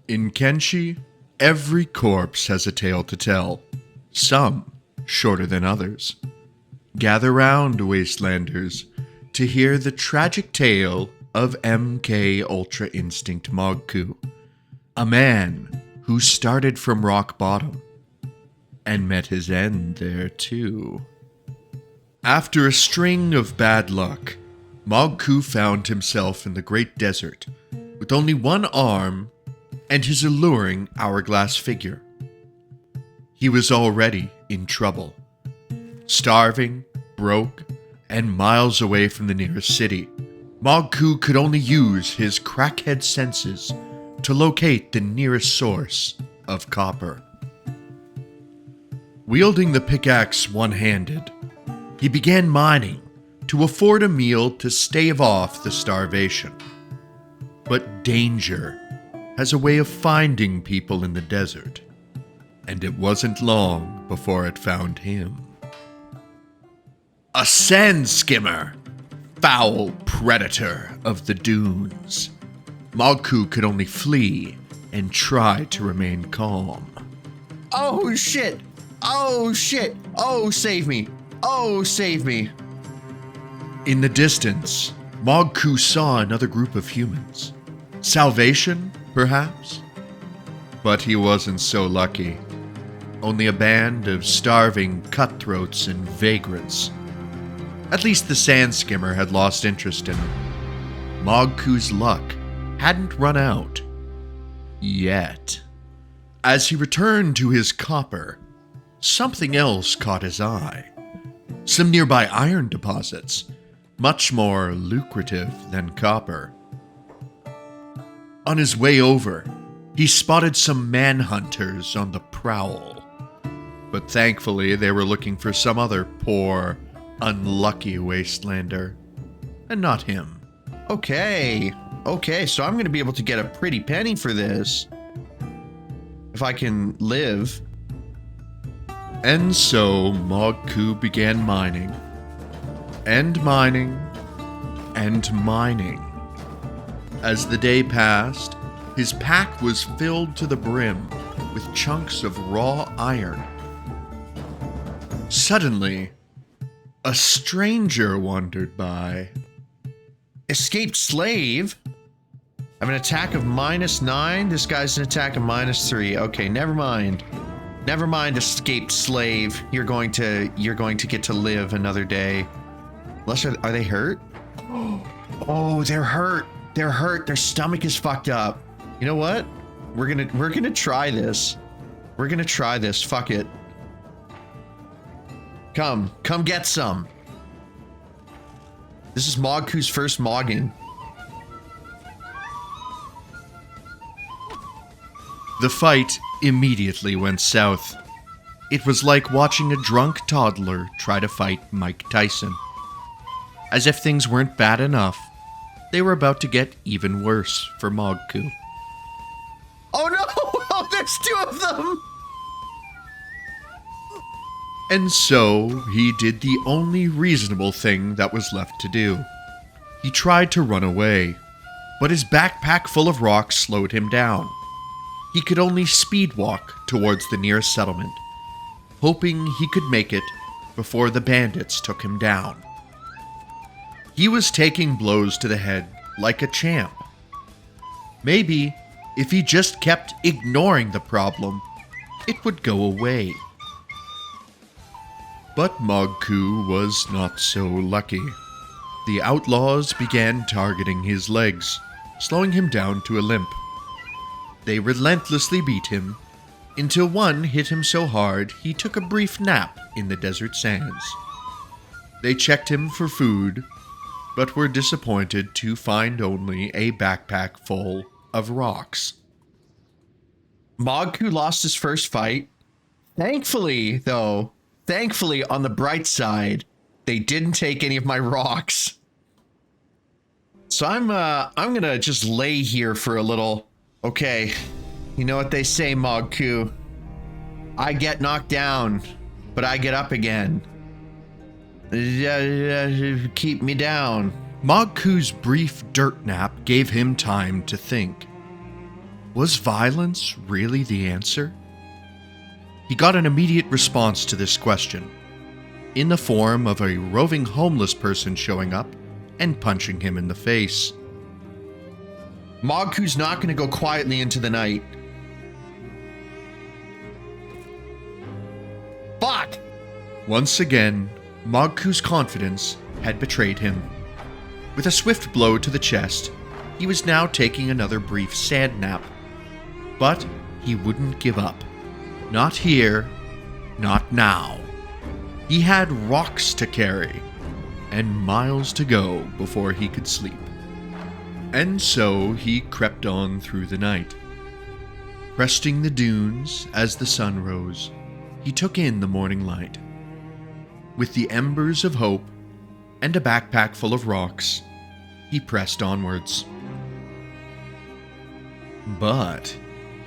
In Kenshi, every corpse has a tale to tell, some shorter than others. Gather round, Wastelanders, to hear the tragic tale of MK Ultra Instinct Mogku, a man who started from rock bottom and met his end there too. After a string of bad luck, Mogku found himself in the Great Desert with only one arm and his alluring hourglass figure. He was already in trouble. Starving, broke, and miles away from the nearest city, Mogku could only use his crackhead senses to locate the nearest source of copper. Wielding the pickaxe one-handed, he began mining to afford a meal to stave off the starvation. But danger has a way of finding people in the desert, and it wasn't long before it found him. A sand skimmer, foul predator of the dunes. Mogku could only flee and try to remain calm. Oh shit! Oh shit! Oh, save me! Oh, save me! In the distance, Mogku saw another group of humans. Salvation, perhaps? But he wasn't so lucky. Only a band of starving cutthroats and vagrants. At least the sand skimmer had lost interest in him. Mogku's luck hadn't run out. Yet. As he returned to his copper, something else caught his eye. Some nearby iron deposits, much more lucrative than copper. On his way over, he spotted some manhunters on the prowl. But thankfully, they were looking for some other poor, unlucky wastelander, and not him. Okay, so I'm going to be able to get a pretty penny for this. If I can live. And so Mogku began mining, and mining, and mining. As the day passed, his pack was filled to the brim with chunks of raw iron. Suddenly, a stranger wandered by. Escaped slave? I have an attack of -9. This guy's an attack of -3. Okay, never mind. Never mind, escaped slave. You're going to get to live another day. Unless are they hurt? Oh, they're hurt. They're hurt. Their stomach is fucked up. You know what? We're gonna try this. We're gonna try this. Fuck it. Come get some. This is Mogku's first mogging. The fight immediately went south. It was like watching a drunk toddler try to fight Mike Tyson. As if things weren't bad enough, they were about to get even worse for Mogku. Oh no! Oh, there's 2 of them! And so, he did the only reasonable thing that was left to do. He tried to run away, but his backpack full of rocks slowed him down. He could only speed walk towards the nearest settlement, hoping he could make it before the bandits took him down. He was taking blows to the head like a champ. Maybe, if he just kept ignoring the problem, it would go away. But Mogku was not so lucky. The outlaws began targeting his legs, slowing him down to a limp. They relentlessly beat him, until one hit him so hard he took a brief nap in the desert sands. They checked him for food, but were disappointed to find only a backpack full of rocks. Mogku lost his first fight. Thankfully, on the bright side, they didn't take any of my rocks. So I'm gonna just lay here for a little. Okay, you know what they say, Mogku. I get knocked down, but I get up again. Keep me down. Mogku's brief dirt nap gave him time to think. Was violence really the answer? He got an immediate response to this question, in the form of a roving homeless person showing up and punching him in the face. Mogku's not going to go quietly into the night. Fuck! Once again, Mogku's confidence had betrayed him. With a swift blow to the chest, he was now taking another brief sand nap. But he wouldn't give up. Not here, not now. He had rocks to carry, and miles to go before he could sleep. And so he crept on through the night. Cresting the dunes as the sun rose, he took in the morning light. With the embers of hope and a backpack full of rocks, he pressed onwards. But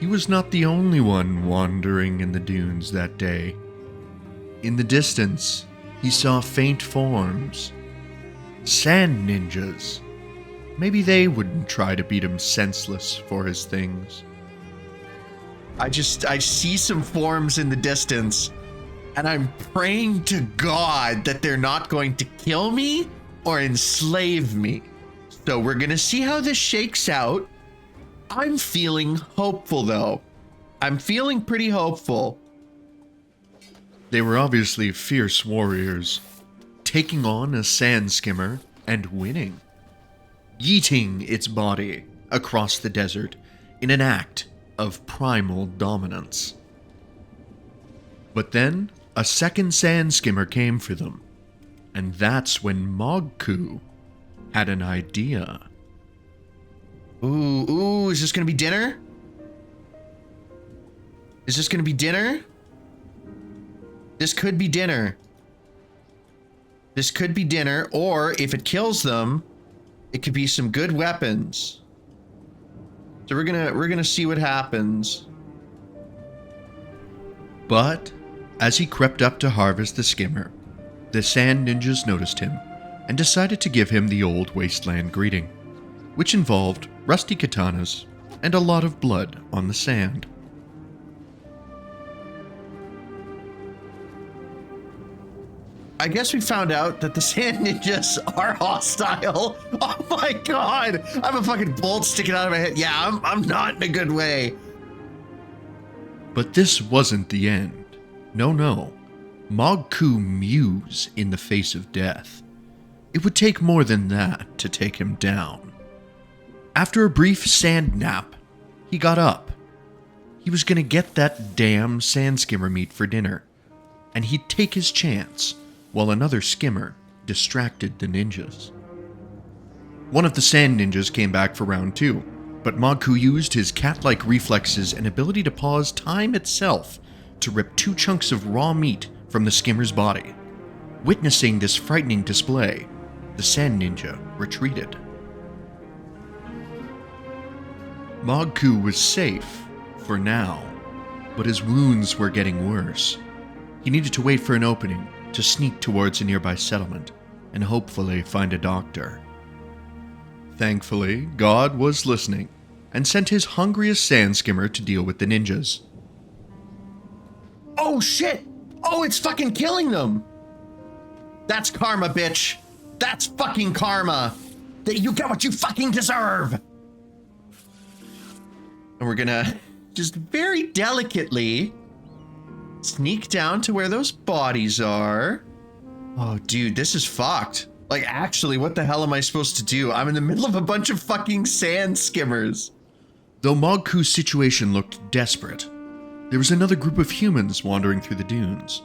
he was not the only one wandering in the dunes that day. In the distance, he saw faint forms. Sand ninjas. Maybe they wouldn't try to beat him senseless for his things. I see some forms in the distance, and I'm praying to God that they're not going to kill me or enslave me. So we're gonna see how this shakes out. I'm feeling hopeful, though. I'm feeling pretty hopeful. They were obviously fierce warriors, taking on a sand skimmer and winning, yeeting its body across the desert in an act of primal dominance. But then a second sand skimmer came for them, and that's when Mogku had an idea. Ooh, is this gonna be dinner? Is this gonna be dinner? This could be dinner. This could be dinner, or if it kills them, it could be some good weapons. So we're gonna see what happens. But as he crept up to harvest the skimmer, the sand ninjas noticed him and decided to give him the old wasteland greeting, which involved rusty katanas and a lot of blood on the sand. I guess we found out that the sand ninjas are hostile. Oh my god! I have a fucking bolt sticking out of my head. Yeah, I'm not in a good way. But this wasn't the end. No. Mogku mews in the face of death. It would take more than that to take him down. After a brief sand nap, he got up. He was gonna get that damn sand skimmer meat for dinner, and he'd take his chance while another skimmer distracted the ninjas. One of the sand ninjas came back for round 2, but Mogku used his cat-like reflexes and ability to pause time itself to rip 2 chunks of raw meat from the skimmer's body. Witnessing this frightening display, the sand ninja retreated. Mogku was safe for now, but his wounds were getting worse. He needed to wait for an opening to sneak towards a nearby settlement and hopefully find a doctor. Thankfully, God was listening and sent his hungriest sand skimmer to deal with the ninjas. Oh shit! Oh, it's fucking killing them! That's karma, bitch! That's fucking karma! That you get what you fucking deserve! And we're gonna just very delicately sneak down to where those bodies are. Oh, dude, this is fucked. Like, actually, what the hell am I supposed to do? I'm in the middle of a bunch of fucking sand skimmers. Though Mogku's situation looked desperate, there was another group of humans wandering through the dunes.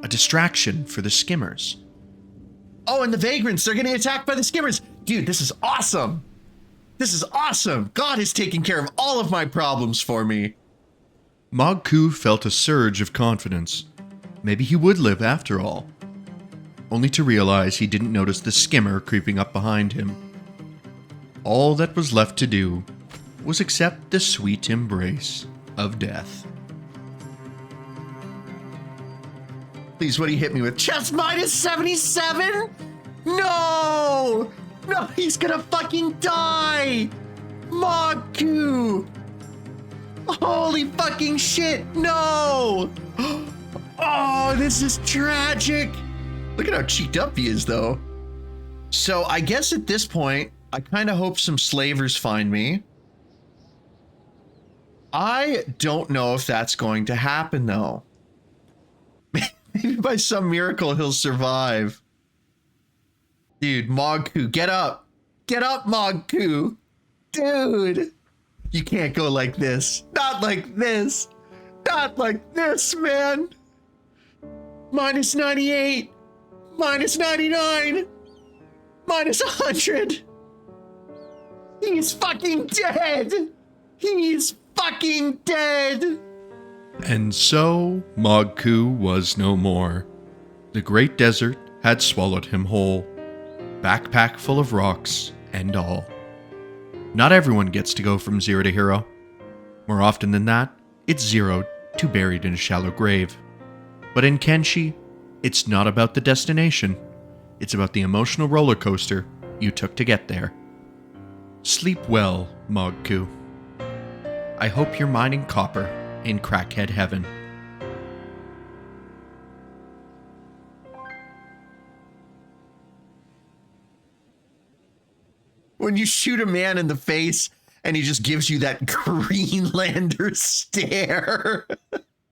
A distraction for the skimmers. Oh, and the vagrants, they're getting attacked by the skimmers. Dude, this is awesome. This is awesome. God is taking care of all of my problems for me. Mogku felt a surge of confidence. Maybe he would live after all. Only to realize he didn't notice the skimmer creeping up behind him. All that was left to do was accept the sweet embrace of death. Please, what do you hit me with? Chest minus 77? No! No, he's gonna fucking die! Mogku! Holy fucking shit! No! Oh, this is tragic. Look at how cheeked up he is, though. So I guess at this point, I kind of hope some slavers find me. I don't know if that's going to happen, though. Maybe by some miracle he'll survive. Dude, Mogku, get up. Get up, Mogku. Dude. You can't go like this. Not like this. Not like this, man. Minus 98. Minus 99. Minus 100. He's fucking dead. He's fucking dead. And so Mogku was no more. The great desert had swallowed him whole, backpack full of rocks and all. Not everyone gets to go from zero to hero. More often than that, it's zero to buried in a shallow grave. But in Kenshi, it's not about the destination. It's about the emotional roller coaster you took to get there. Sleep well, Mogku. I hope you're mining copper in crackhead heaven. When you shoot a man in the face and he just gives you that Greenlander stare.